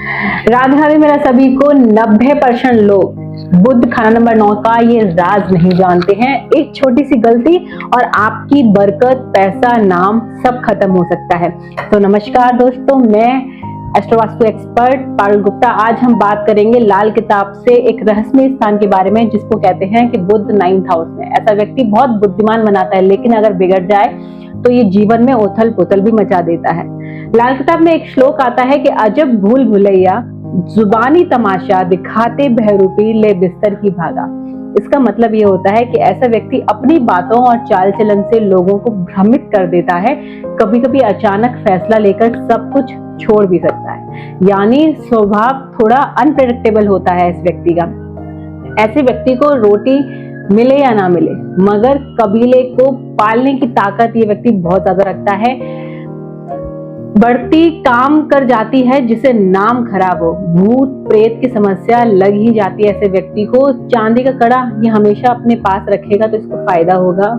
राधे राधे मेरा सभी को। 90% लोग बुध खाना नंबर 9 का ये राज नहीं जानते हैं। एक छोटी सी गलती और आपकी बरकत, पैसा, नाम सब खत्म हो सकता है। तो नमस्कार दोस्तों, मैं एस्ट्रोवास्तु एक्सपर्ट पारुल गुप्ता। आज हम बात करेंगे लाल किताब से एक रहस्यमय स्थान के बारे में, जिसको कहते हैं कि बुध 9th हाउस में। ऐसा व्यक्ति बहुत बुद्धिमान बनाता है, लेकिन अगर बिगड़ जाए तो ये जीवन में उथल पुथल भी मचा देता है। लाल किताब में एक श्लोक आता है कि अजब भूल भुलैया, जुबानी तमाशा दिखाते बहरूपी ले बिस्तर की भागा। इसका मतलब ये होता है कि ऐसा व्यक्ति अपनी बातों और चाल चलन से लोगों को भ्रमित कर देता है। कभी कभी अचानक फैसला लेकर सब कुछ छोड़ भी सकता है, यानी स्वभाव थोड़ा अनप्रेडिक्टेबल होता है इस व्यक्ति का। ऐसे व्यक्ति को रोटी मिले या ना मिले, मगर कबीले को पालने की ताकत ये व्यक्ति बहुत ज्यादा रखता है। बढ़ती काम कर जाती है जिसे नाम खराब हो, भूत प्रेत की समस्या लग ही जाती है ऐसे व्यक्ति को। चांदी का कड़ा ये हमेशा अपने पास रखेगा तो इसको फायदा होगा।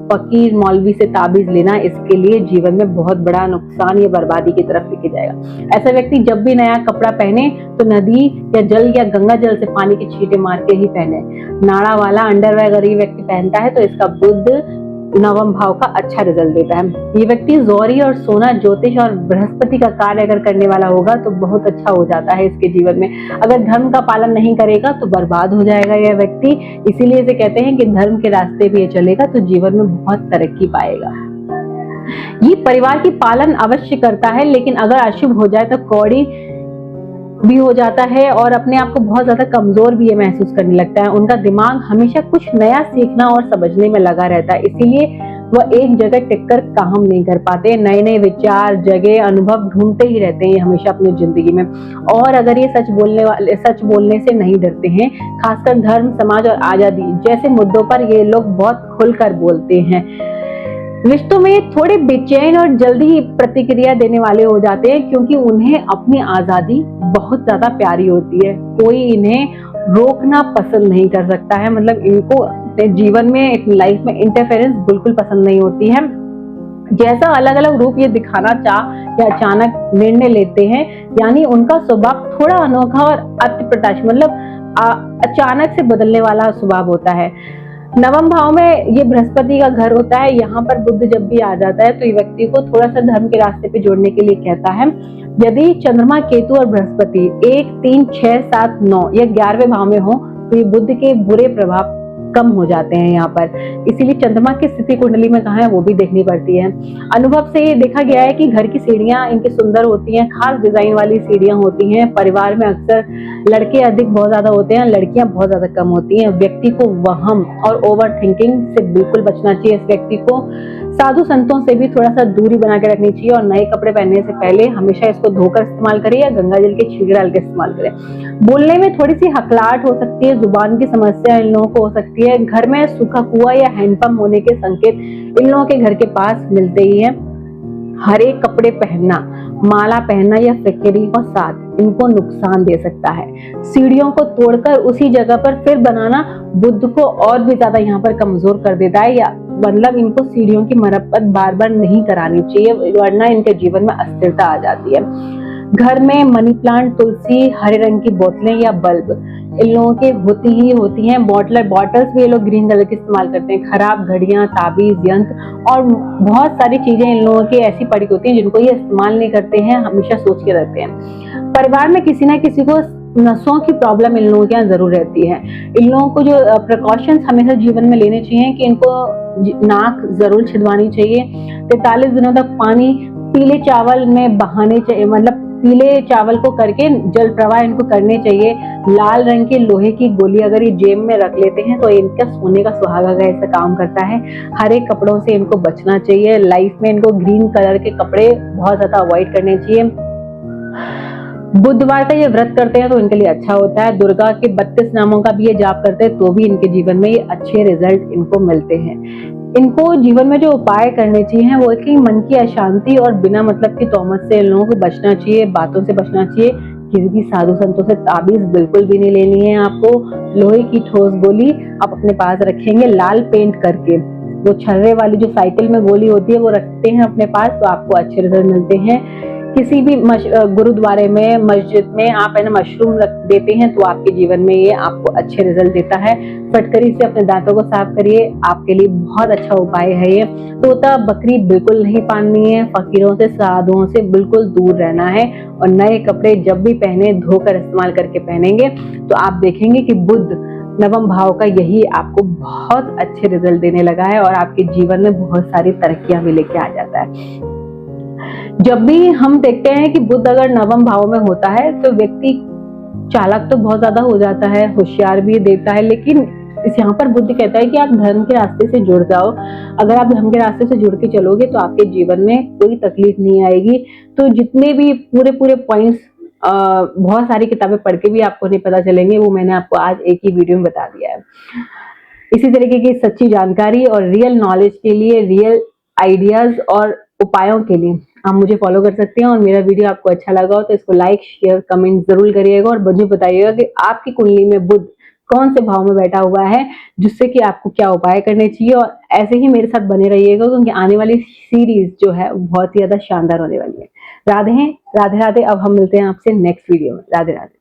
फकीर मौलवी से ताबीज लेना इसके लिए जीवन में बहुत बड़ा नुकसान या बर्बादी की तरफ लेके जाएगा। ऐसा व्यक्ति जब भी नया कपड़ा पहने तो नदी या जल या गंगा जल से पानी के छींटे मार के ही पहने। नाड़ा वाला अंडरवेयर अगर ये व्यक्ति पहनता है तो इसका बुध 9वें भाव का अच्छा रिजल्ट देता है। ये व्यक्ति जौहरी और सोना, ज्योतिष और बृहस्पति का कार्य अगर करने वाला होगा तो बहुत अच्छा हो जाता है इसके जीवन में। अगर धर्म का पालन नहीं करेगा तो बर्बाद हो जाएगा यह व्यक्ति। इसीलिए इसे कहते हैं कि धर्म के रास्ते पे ये चलेगा तो जीवन में बहुत तरक्की पाएगा। ये परिवार की पालन अवश्य करता है, लेकिन अगर अशुभ हो जाए तो कौड़ी भी हो जाता है और अपने आप को बहुत ज्यादा कमजोर भी ये महसूस करने लगता है। उनका दिमाग हमेशा कुछ नया सीखना और समझने में लगा रहता है, इसीलिए वह एक जगह टिककर काम नहीं कर पाते। नए नए विचार, जगह, अनुभव ढूंढते ही रहते हैं हमेशा अपनी जिंदगी में। और अगर ये सच बोलने से नहीं डरते हैं, खासकर धर्म, समाज और आजादी जैसे मुद्दों पर ये लोग बहुत खुलकर बोलते हैं। रिश्तों में थोड़े बेचैन और जल्दी ही प्रतिक्रिया देने वाले हो जाते हैं, क्योंकि उन्हें अपनी आजादी बहुत ज्यादा प्यारी होती है। कोई इन्हें रोकना पसंद नहीं कर सकता है, मतलब इनको अपने जीवन में, लाइफ में इंटरफेरेंस बिल्कुल पसंद नहीं होती है। जैसा अलग अलग रूप ये दिखाना चाह या अचानक निर्णय लेते हैं, यानी उनका स्वभाव थोड़ा अनोखा और अति प्रत्याश, मतलब अचानक से बदलने वाला स्वभाव होता है। 9वें भाव में ये बृहस्पति का घर होता है। यहाँ पर बुध जब भी आ जाता है तो ये व्यक्ति को थोड़ा सा धर्म के रास्ते पे जोड़ने के लिए कहता है। यदि चंद्रमा, केतु और बृहस्पति 1, 3, 6, 7, 9 या 11वें भाव में हो तो ये बुध के बुरे प्रभाव कम हो जाते हैं यहाँ पर। इसीलिए चंद्रमा की स्थिति कुंडली में कहाँ है वो भी देखनी पड़ती है। अनुभव से ये देखा गया है कि घर की सीढ़ियां इनकी सुंदर होती हैं, खास डिजाइन वाली सीढ़ियां होती हैं। परिवार में अक्सर लड़के अधिक बहुत ज्यादा होते हैं, लड़कियां बहुत ज्यादा कम होती हैं। व्यक्ति को वहम और ओवर थिंकिंग से बिल्कुल बचना चाहिए। इस व्यक्ति को साधु संतों से भी थोड़ा सा दूरी बना के रखनी चाहिए और नए कपड़े पहनने से पहले हमेशा इसको धोकर इस्तेमाल करें या गंगा जल के छींटे डाल के इस्तेमाल करें। बोलने में थोड़ी सी हकलाहट हो सकती है, जुबान की समस्या इन लोगों को हो सकती है। घर में सूखा कुआं या हैंडपंप होने के संकेत इन लोगों के घर के पास मिलते ही हैं। हरे कपड़े पहनना, माला पहनना या फिक्री और साथ इनको नुकसान दे सकता है। सीढ़ियों को तोड़कर उसी जगह पर फिर बनाना बुध को और भी ज्यादा यहाँ पर कमजोर कर देता है, या मतलब इनको सीढ़ियों की मरम्मत बार बार नहीं करानी चाहिए, वरना इनके जीवन में अस्थिरता आ जाती है। घर में मनी प्लांट, तुलसी, हरे रंग की बोतलें या बल्ब इन लोगों के होती हैं। बॉटल्स भी ये लोग ग्रीन कलर के इस्तेमाल करते हैं। खराब घड़ियां, ताबीज, यंत्र और बहुत सारी चीजें इन लोगों की ऐसी पड़ी होती हैं जिनको ये इस्तेमाल नहीं करते हैं, हमेशा सोच के रहते हैं। परिवार में किसी ना किसी को नसों की प्रॉब्लम इन लोगों के यहाँ जरूर रहती है। इन लोगों को जो प्रिकॉशंस हमेशा जीवन में लेने चाहिए कि इनको नाक जरूर छिदवानी चाहिए। 43 दिनों तक पानी पीले चावल में बहाने चाहिए, मतलब पीले चावल को करके जल प्रवाह इनको करने चाहिए। लाल रंग की लोहे की गोली अगर ये जेब में रख लेते हैं तो इनका सोने का सुहागा का ऐसा काम करता है। हरे कपड़ों से इनको बचना चाहिए। लाइफ में इनको ग्रीन कलर के कपड़े बहुत ज्यादा अवॉइड करने चाहिए। बुधवार का ये व्रत करते हैं तो इनके लिए अच्छा होता है। दुर्गा के 32 नामों का भी ये जाप करते हैं तो भी इनके जीवन में ये अच्छे रिजल्ट इनको मिलते हैं। इनको जीवन में जो उपाय करने चाहिए वो है कि मन की अशांति और बिना मतलब की तोहमत से इन लोगों को बचना चाहिए, बातों से बचना चाहिए। किसी भी साधु संतों से ताबीज बिल्कुल भी नहीं लेनी है आपको। लोहे की ठोस गोली आप अपने पास रखेंगे लाल पेंट करके। वो छर्रे वाली जो साइकिल में गोली होती है वो रखते हैं अपने पास तो आपको अच्छे रिजल्ट मिलते हैं। किसी भी गुरुद्वारे में, मस्जिद में आप है ना मशरूम रख देते हैं तो आपके जीवन में ये आपको अच्छे रिजल्ट देता है। फटकरी से अपने दांतों को साफ करिए, आपके लिए बहुत अच्छा उपाय है ये। तोता बकरी बिल्कुल नहीं पालनी है, फकीरों से साधुओं से बिल्कुल दूर रहना है, और नए कपड़े जब भी पहने धोकर इस्तेमाल करके पहनेंगे तो आप देखेंगे कि बुध नवम भाव का यही आपको बहुत अच्छे रिजल्ट देने लगा है, और आपके जीवन में बहुत सारी तरक्कियां भी लेके आ जाता है। जब भी हम देखते हैं कि बुध अगर नवम भाव में होता है तो व्यक्ति चालाक तो बहुत ज्यादा हो जाता है, होशियार भी देता है, लेकिन इस यहाँ पर बुद्ध कहता है कि आप धर्म के रास्ते से जुड़ जाओ। अगर आप धर्म के रास्ते से जुड़ के चलोगे तो आपके जीवन में कोई तकलीफ नहीं आएगी। तो जितने भी पूरे पूरे पॉइंट्स बहुत सारी किताबें पढ़ के भी आपको नहीं पता चलेंगे, वो मैंने आपको आज एक ही वीडियो में बता दिया है। इसी तरीके की सच्ची जानकारी और रियल नॉलेज के लिए, रियल आइडियाज और उपायों के लिए आप मुझे फॉलो कर सकते हैं। और मेरा वीडियो आपको अच्छा लगा हो तो इसको लाइक, शेयर, कमेंट जरूर करिएगा, और मुझे बताइएगा कि आपकी कुंडली में बुध कौन से भाव में बैठा हुआ है, जिससे कि आपको क्या उपाय करने चाहिए। और ऐसे ही मेरे साथ बने रहिएगा, क्योंकि आने वाली सीरीज जो है बहुत ही ज्यादा शानदार होने वाली है। राधे राधे राधे। अब हम मिलते हैं आपसे नेक्स्ट वीडियो में। राधे राधे।